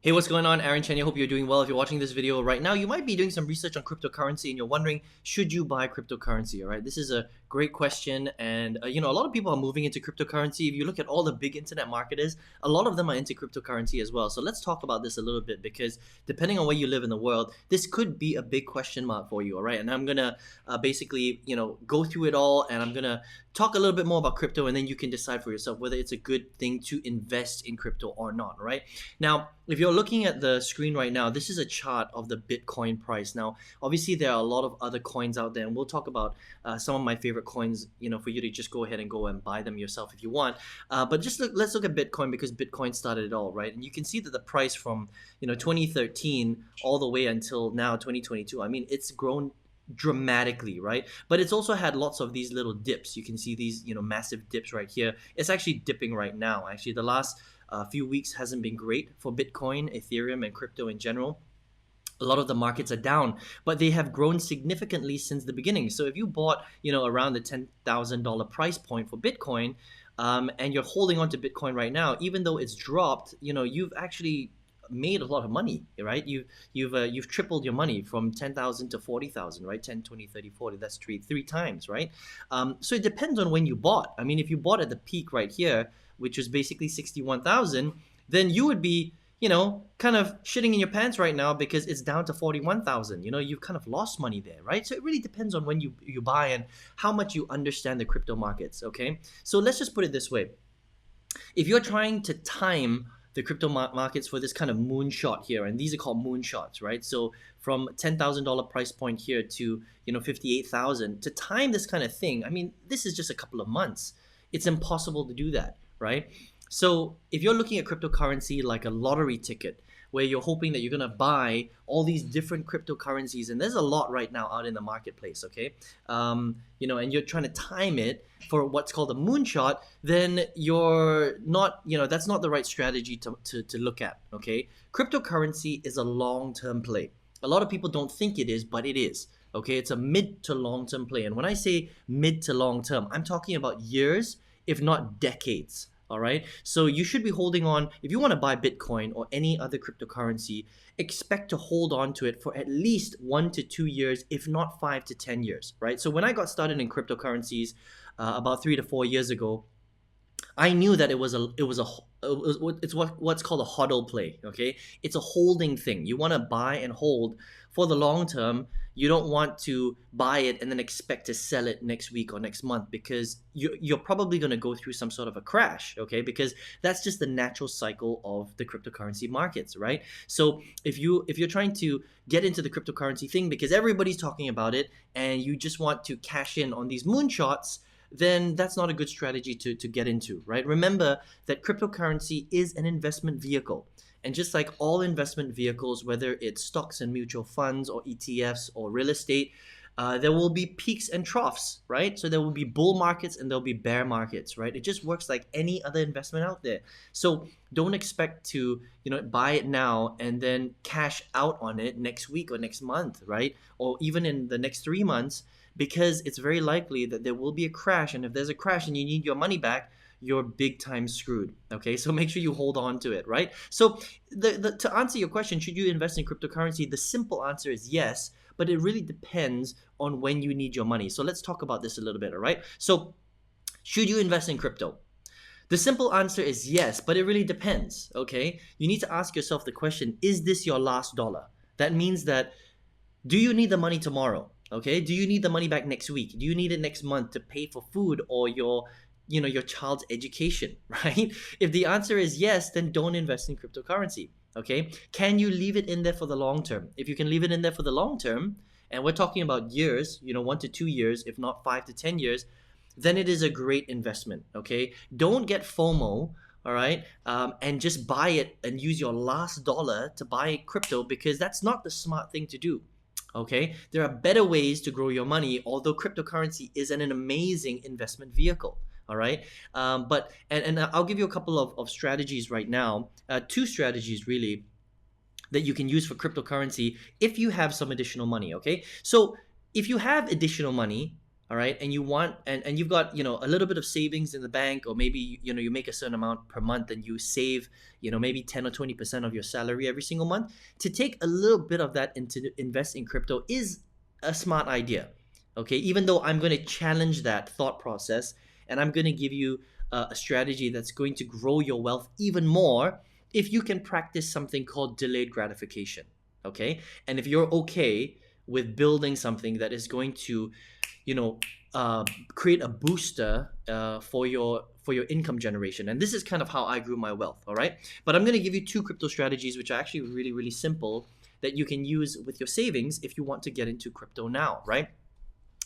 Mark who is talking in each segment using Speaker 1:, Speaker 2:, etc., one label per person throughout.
Speaker 1: Hey, what's going on? Aaron Chen, I hope you're doing well. If you're watching this video right now, you might be doing some research on cryptocurrency and you're wondering, should you buy cryptocurrency? All right, this is a great question. And, a lot of people are moving into cryptocurrency. If you look at all the big internet marketers, a lot of them are into cryptocurrency as well. So let's talk about this a little bit because depending on where you live in the world, this could be a big question mark for you. All right, and I'm going to basically, go through it all and I'm going to talk a little bit more about crypto and then you can decide for yourself whether it's a good thing to invest in crypto or not, right? Now, if you're looking at the screen right now, this is a chart of the Bitcoin price. Now, obviously, there are a lot of other coins out there, and we'll talk about some of my favorite coins, for you to just go ahead and go and buy them yourself if you want. But let's look at Bitcoin because Bitcoin started it all, right? And you can see that the price from, 2013 all the way until now, 2022, I mean, it's grown dramatically, right? But it's also had lots of these little dips. You can see these, massive dips right here. It's actually dipping right now. Actually, the last few weeks hasn't been great for Bitcoin, Ethereum, and crypto in general. A lot of the markets are down, but they have grown significantly since the beginning. So if you bought, around the $10,000 price point for Bitcoin, and you're holding on to Bitcoin right now, even though it's dropped, you've actually made a lot of money, right? You've tripled your money from 10,000 to 40,000, right? 10, 20, 30, 40. That's three times, right? So it depends on when you bought. I mean, if you bought at the peak right here, which was basically 61,000, then you would be, kind of shitting in your pants right now because it's down to 41,000. You've kind of lost money there, right? So it really depends on when you buy and how much you understand the crypto markets, okay? So let's just put it this way. If you're trying to time the crypto markets for this kind of moonshot here, and these are called moonshots, right? So from $10,000 price point here to 58,000, to time this kind of thing, I mean, this is just a couple of months. It's impossible to do that, right? So if you're looking at cryptocurrency like a lottery ticket, where you're hoping that you're gonna buy all these different cryptocurrencies, and there's a lot right now out in the marketplace, okay? And you're trying to time it for what's called a moonshot, then you're not, that's not the right strategy to look at, okay? Cryptocurrency is a long-term play. A lot of people don't think it is, but it is. Okay, it's a mid to long-term play. And when I say mid to long-term, I'm talking about years, if not decades. All right. So you should be holding on. If you want to buy Bitcoin or any other cryptocurrency, expect to hold on to it for at least 1 to 2 years, if not 5 to 10 years. Right. So when I got started in cryptocurrencies about 3 to 4 years ago, I knew that it's what's called a hodl play. Okay, it's a holding thing. You want to buy and hold for the long term. You don't want to buy it and then expect to sell it next week or next month because you're probably going to go through some sort of a crash. Okay, because that's just the natural cycle of the cryptocurrency markets, right? So if you're trying to get into the cryptocurrency thing because everybody's talking about it and you just want to cash in on these moonshots, then that's not a good strategy to get into, right? Remember that cryptocurrency is an investment vehicle. And just like all investment vehicles, whether it's stocks and mutual funds or ETFs or real estate, there will be peaks and troughs, right? So there will be bull markets and there'll be bear markets, right? It just works like any other investment out there. So don't expect to, buy it now and then cash out on it next week or next month, right? Or even in the next 3 months, because it's very likely that there will be a crash. And if there's a crash and you need your money back, you're big time screwed. Okay, so make sure you hold on to it, right? So to answer your question, should you invest in cryptocurrency? The simple answer is yes, but it really depends on when you need your money. So let's talk about this a little bit, all right? So should you invest in crypto? The simple answer is yes, but it really depends, okay? You need to ask yourself the question, is this your last dollar? That means that, do you need the money tomorrow? Okay, do you need the money back next week? Do you need it next month to pay for food or your child's education, right? If the answer is yes, then don't invest in cryptocurrency, okay? Can you leave it in there for the long term? If you can leave it in there for the long term, and we're talking about years, 1 to 2 years, if not 5 to 10 years, then it is a great investment, okay? Don't get FOMO, all right, and just buy it and use your last dollar to buy crypto because that's not the smart thing to do. Okay, there are better ways to grow your money, although cryptocurrency is an amazing investment vehicle. All right, but I'll give you a couple of strategies right now, 2 strategies really that you can use for cryptocurrency if you have some additional money. Okay, so if you have additional money, all right, and you want and you've got, a little bit of savings in the bank, or maybe, you make a certain amount per month and you save, maybe 10 or 20% of your salary every single month, to take a little bit of that and to invest in crypto is a smart idea. Okay, even though I'm going to challenge that thought process, and I'm going to give you a strategy that's going to grow your wealth even more if you can practice something called delayed gratification. Okay, and if you're okay with building something that is going to, you know create a booster for your income generation. And this is kind of how I grew my wealth. All right, but I'm going to give you two crypto strategies which are actually really, really simple, that you can use with your savings if you want to get into crypto now, right?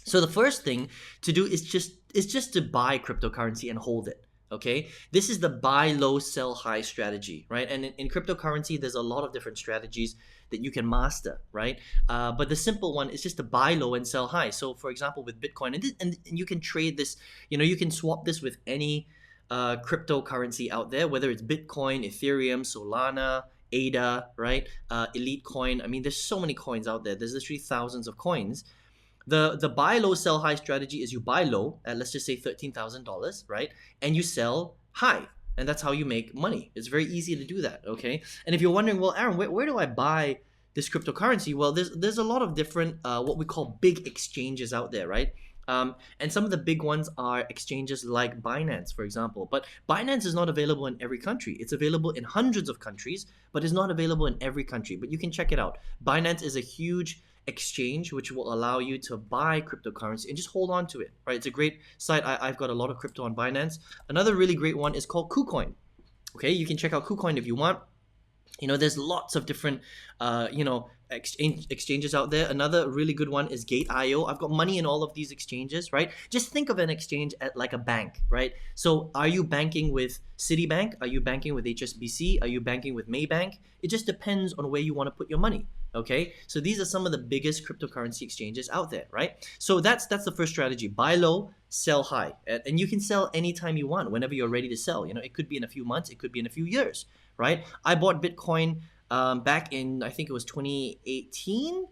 Speaker 1: So the first thing to do is just to buy cryptocurrency and hold it. Okay, this is the buy low, sell high strategy, right? And in cryptocurrency, there's a lot of different strategies that you can master, right? But the simple one is just to buy low and sell high. So, for example, with Bitcoin, and you can trade this, you can swap this with any cryptocurrency out there, whether it's Bitcoin, Ethereum, Solana, ADA, right? Elite Coin. I mean, there's so many coins out there. There's literally thousands of coins. The buy low, sell high strategy is you buy low at, let's just say, $13,000, right? And you sell high. And that's how you make money. It's very easy to do that, okay? And if you're wondering, well, Aaron, where do I buy this cryptocurrency? Well, there's a lot of different what we call big exchanges out there, right? And some of the big ones are exchanges like Binance, for example. But Binance is not available in every country. It's available in hundreds of countries, but is not available in every country. But you can check it out. Binance is a huge exchange which will allow you to buy cryptocurrency and just hold on to it, right? It's a great site. I've got a lot of crypto on Binance. Another really great one is called KuCoin. Okay, you can check out KuCoin if you want. There's lots of different exchanges out there. Another really good one is Gate.io. I've got money in all of these exchanges, right? Just think of an exchange like a bank, right? So are you banking with Citibank? Are you banking with HSBC? Are you banking with Maybank? It just depends on where you want to put your money. Okay, so these are some of the biggest cryptocurrency exchanges out there, right? So that's the first strategy: buy low, sell high, and you can sell anytime you want, whenever you're ready to sell. It could be in a few months, it could be in a few years, right? I bought Bitcoin back in, I think it was 2018,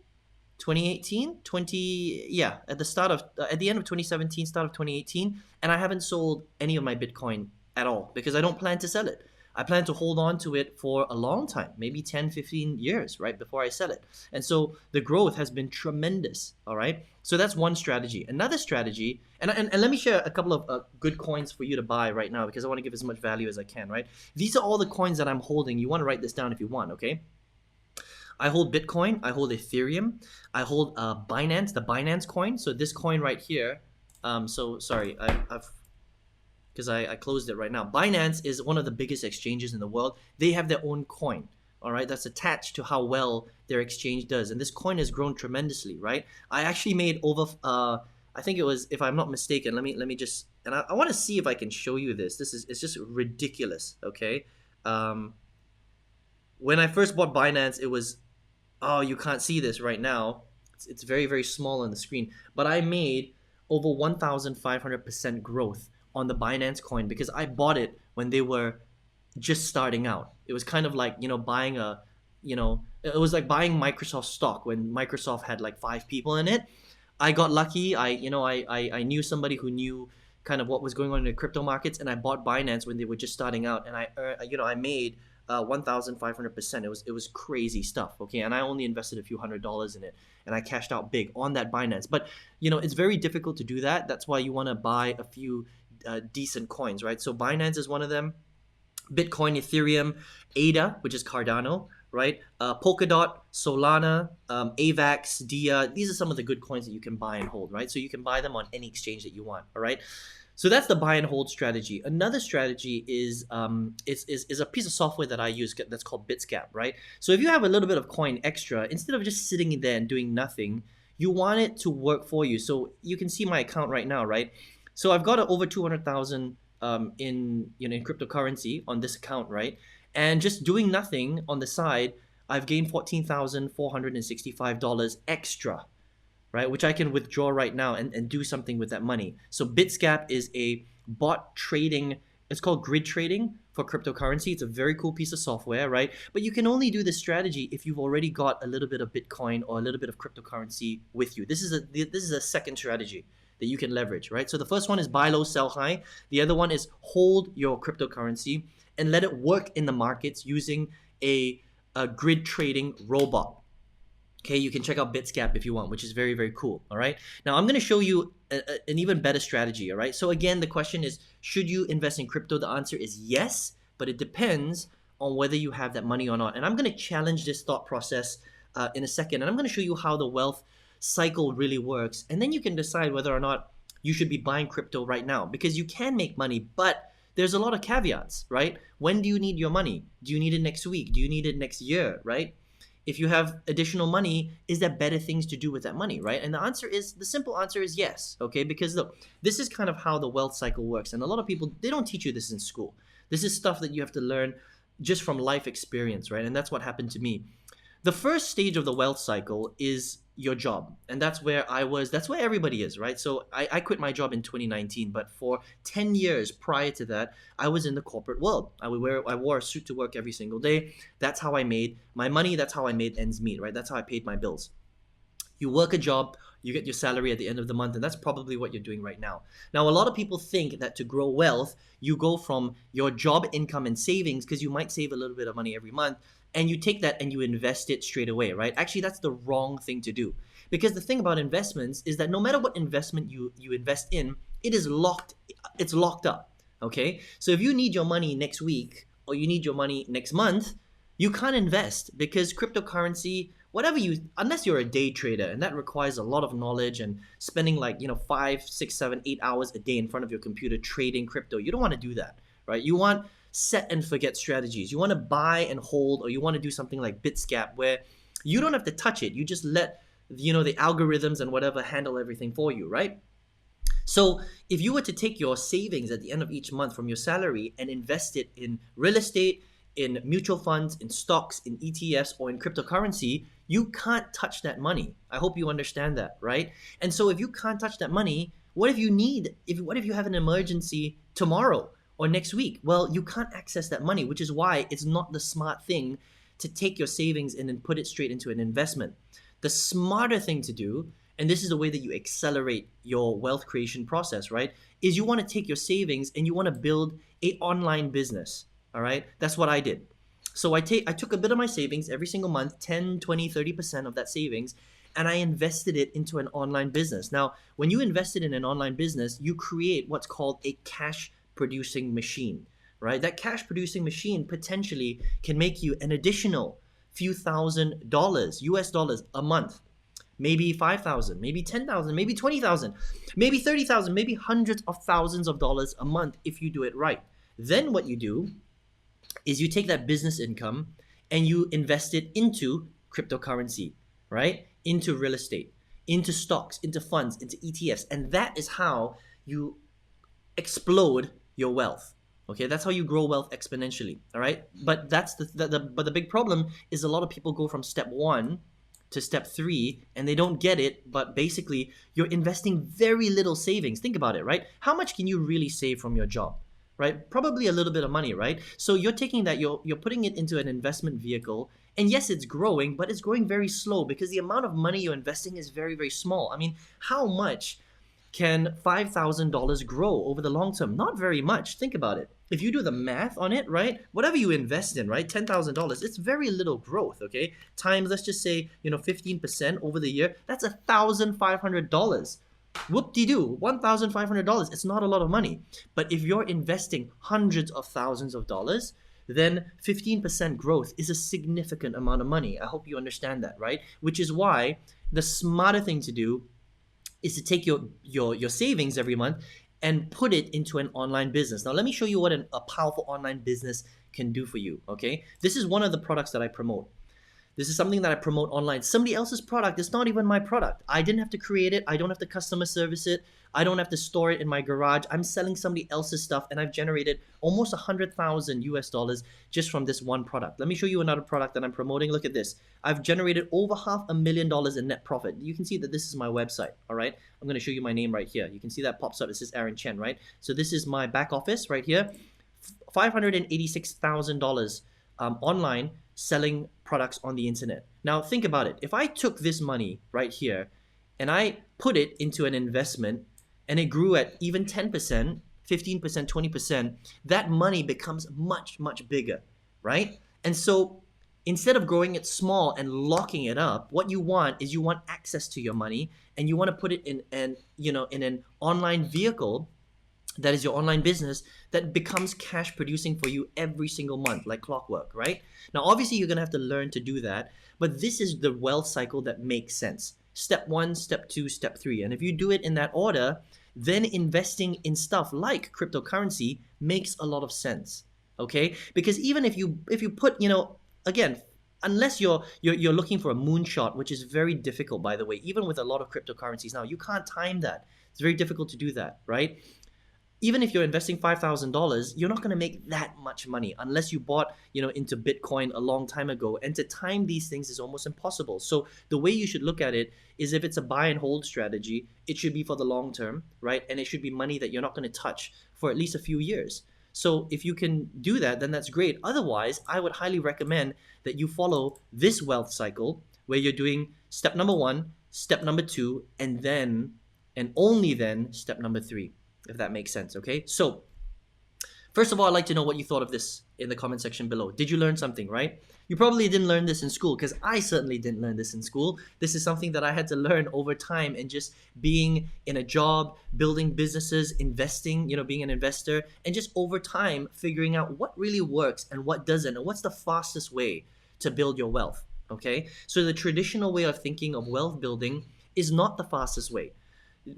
Speaker 1: yeah, at the end of 2017, start of 2018, and I haven't sold any of my Bitcoin at all because I don't plan to sell it. I plan to hold on to it for a long time, maybe 10, 15 years, right, before I sell it. And so the growth has been tremendous, all right? So that's one strategy. Another strategy, and let me share a couple of good coins for you to buy right now because I want to give as much value as I can, right? These are all the coins that I'm holding. You want to write this down if you want, okay? I hold Bitcoin, I hold Ethereum, I hold Binance, the Binance coin. So this coin right here, so sorry, I've because I closed it right now. Binance is one of the biggest exchanges in the world. They have their own coin, all right, that's attached to how well their exchange does. And this coin has grown tremendously, right? I actually made over, I think it was, if I'm not mistaken, let me just, and I want to see if I can show you this. It's just ridiculous, okay? When I first bought Binance, it was, oh, you can't see this right now. It's very, very small on the screen. But I made over 1,500% growth on the Binance coin because I bought it when they were just starting out. It was kind of like, buying it was like buying Microsoft stock when Microsoft had like 5 people in it. I got lucky. I knew somebody who knew kind of what was going on in the crypto markets, and I bought Binance when they were just starting out, and I made 1,500%. It was crazy stuff, okay? And I only invested a few $100s in it, and I cashed out big on that Binance. But it's very difficult to do that. That's why you want to buy a few decent coins, right? So Binance is one of them. Bitcoin, Ethereum, ADA, which is Cardano, right? Polkadot, Solana, AVAX, DIA. These are some of the good coins that you can buy and hold, right? So you can buy them on any exchange that you want, all right? So that's the buy and hold strategy. Another strategy is a piece of software that I use that's called Bitscap, right? So if you have a little bit of coin extra, instead of just sitting in there and doing nothing, you want it to work for you. So you can see my account right now, right? So I've got over 200,000 in cryptocurrency on this account, right? And just doing nothing on the side, I've gained $14,465 extra, right? Which I can withdraw right now and do something with that money. So Bitscap is a bot trading, it's called grid trading for cryptocurrency. It's a very cool piece of software, right? But you can only do this strategy if you've already got a little bit of Bitcoin or a little bit of cryptocurrency with you. This is a second strategy. that you can leverage, right? So the first one is buy low, sell high. The other one is hold your cryptocurrency and let it work in the markets using a grid trading robot. Okay, you can check out Bitscap if you want, which is very, very cool. All right. Now I'm going to show you an even better strategy. All right. So again, the question is, should you invest in crypto? The answer is yes, but it depends on whether you have that money or not. And I'm going to challenge this thought process in a second. And I'm going to show you how the wealth cycle really works. And then you can decide whether or not you should be buying crypto right now, because you can make money, but there's a lot of caveats, right? When do you need your money? Do you need it next week? Do you need it next year, right? If you have additional money, is there better things to do with that money, right? And the simple answer is yes, okay? Because look, this is kind of how the wealth cycle works. And a lot of people, they don't teach you this in school. This is stuff that you have to learn just from life experience, right? And that's what happened to me. The first stage of the wealth cycle is your job. And that's where I was, that's where everybody is, right? So I quit my job in 2019, but for 10 years prior to that, I was in the corporate world. I wore a suit to work every single day. That's how I made my money. That's how I made ends meet, right? That's how I paid my bills. You work a job, you get your salary at the end of the month, and that's probably what you're doing right now. Now, a lot of people think that to grow wealth, you go from your job income and savings, because you might save a little bit of money every month, and you take that and you invest it straight away, right? Actually, that's the wrong thing to do. Because the thing about investments is that no matter what investment you invest in, it's locked up, okay? So if you need your money next week or you need your money next month, you can't invest, because cryptocurrency, unless you're a day trader, and that requires a lot of knowledge and spending 5, 6, 7, 8 hours a day in front of your computer trading crypto. You don't want to do that, right? You want set and forget strategies. You want to buy and hold, or you want to do something like Bitscap where you don't have to touch it. You just let the algorithms and whatever handle everything for you, right? So if you were to take your savings at the end of each month from your salary and invest it in real estate, in mutual funds, in stocks, in ETFs, or in cryptocurrency, you can't touch that money. I hope you understand that, right? And so if you can't touch that money, what if you have an emergency tomorrow or next week? Well, you can't access that money, which is why it's not the smart thing to take your savings and then put it straight into an investment. The smarter thing to do, and this is the way that you accelerate your wealth creation process, right, is you want to take your savings and you want to build an online business, all right? That's what I did. So I took a bit of my savings every single month, 10, 20, 30% of that savings, and I invested it into an online business. Now, when you invest it in an online business, you create what's called a cash producing machine, right? That cash producing machine potentially can make you an additional few $1,000s, US dollars a month. Maybe 5,000, maybe 10,000, maybe 20,000, maybe 30,000, maybe hundreds of thousands of dollars a month if you do it right. Then what you do is you take that business income and you invest it into cryptocurrency, right? Into real estate, into stocks, into funds, into ETFs. And that is how you explode your wealth. Okay, that's how you grow wealth exponentially. All right, but that's the big problem is a lot of people go from step 1 to step 3 and they don't get it. But basically, you're investing very little savings. Think about it, right? How much can you really save from your job, right? Probably a little bit of money, right? So you're taking that, you're putting it into an investment vehicle, and yes, it's growing, but it's growing very slow because the amount of money you're investing is very, very small. I mean, how much can $5,000 grow over the long term? Not very much. Think about it. If you do the math on it, right, whatever you invest in, right, $10,000, it's very little growth, okay? Times, let's just say, 15% over the year, that's $1,500. Whoop-de-doo, $1,500. It's not a lot of money. But if you're investing hundreds of thousands of dollars, then 15% growth is a significant amount of money. I hope you understand that, right? Which is why the smarter thing to do is to take your savings every month and put it into an online business. Now, let me show you what a powerful online business can do for you, okay? This is one of the products that I promote. This is something that I promote online. Somebody else's product. It's not even my product. I didn't have to create it. I don't have to customer service it. I don't have to store it in my garage. I'm selling somebody else's stuff, and I've generated almost 100,000 US dollars just from this one product. Let me show you another product that I'm promoting. Look at this. I've generated over $500,000 in net profit. You can see that this is my website, all right? I'm going to show you my name right here. You can see that pops up. It says Aaron Chen, right? So this is my back office right here. $586,000 online selling products on the internet. Now think about it. If I took this money right here and I put it into an investment, and it grew at even 10%, 15%, 20%, that money becomes much, much bigger, right? And so instead of growing it small and locking it up, what you want is you want access to your money, and you want to put it in an online vehicle that is your online business that becomes cash producing for you every single month, like clockwork, right? Now, obviously, you're gonna have to learn to do that, but this is the wealth cycle that makes sense. Step one, step two, step three. And if you do it in that order, then investing in stuff like cryptocurrency makes a lot of sense. Okay? Because even if you put, again, unless you're looking for a moonshot, which is very difficult, by the way, even with a lot of cryptocurrencies now, you can't time that. It's very difficult to do that, right? Even if you're investing $5,000, you're not going to make that much money unless you bought, into Bitcoin a long time ago. And to time these things is almost impossible. So the way you should look at it is, if it's a buy and hold strategy, it should be for the long term, right? And it should be money that you're not going to touch for at least a few years. So if you can do that, then that's great. Otherwise, I would highly recommend that you follow this wealth cycle where you're doing step number one, step number two, and then, and only then, step number three, if that makes sense, okay? So, first of all, I'd like to know what you thought of this in the comment section below. Did you learn something, right? You probably didn't learn this in school, because I certainly didn't learn this in school. This is something that I had to learn over time, and just being in a job, building businesses, investing, being an investor, and just over time figuring out what really works and what doesn't, and what's the fastest way to build your wealth, okay? So the traditional way of thinking of wealth building is not the fastest way.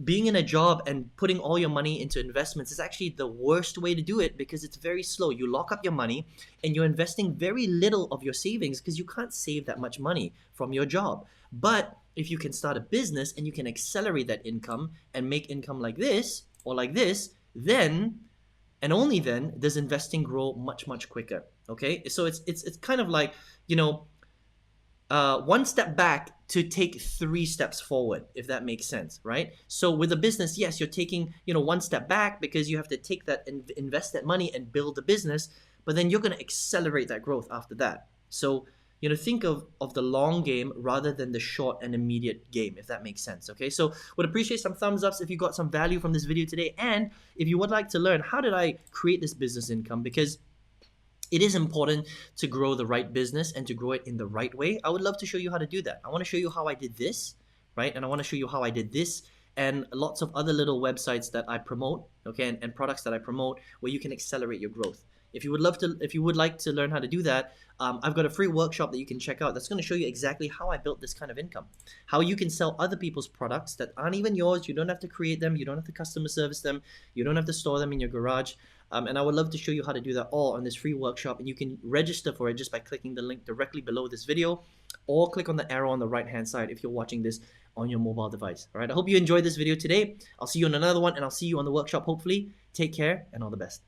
Speaker 1: Being in a job and putting all your money into investments is actually the worst way to do it, because it's very slow. You lock up your money and you're investing very little of your savings, because you can't save that much money from your job. But if you can start a business and you can accelerate that income and make income like this or like this, then, and only then, does investing grow much, much quicker. Okay, so it's kind of like, one step back to take 3 steps forward, if that makes sense, right? So with a business, yes, you're taking, one step back because you have to take that and invest that money and build the business, but then you're going to accelerate that growth after that. So, think of the long game rather than the short and immediate game, if that makes sense, okay? So would appreciate some thumbs ups if you got some value from this video today, and if you would like to learn how did I create this business income, because it is important to grow the right business and to grow it in the right way. I would love to show you how to do that. I want to show you how I did this, right? And I want to show you how I did this and lots of other little websites that I promote, okay, and products that I promote where you can accelerate your growth. If you would like to learn how to do that, I've got a free workshop that you can check out that's going to show you exactly how I built this kind of income, how you can sell other people's products that aren't even yours. You don't have to create them, you don't have to customer service them, you don't have to store them in your garage. And I would love to show you how to do that all on this free workshop, and you can register for it just by clicking the link directly below this video, or click on the arrow on the right hand side if you're watching this on your mobile device. All right, I hope you enjoyed this video today. I'll see you on another one, and I'll see you on the workshop hopefully. Take care and all the best.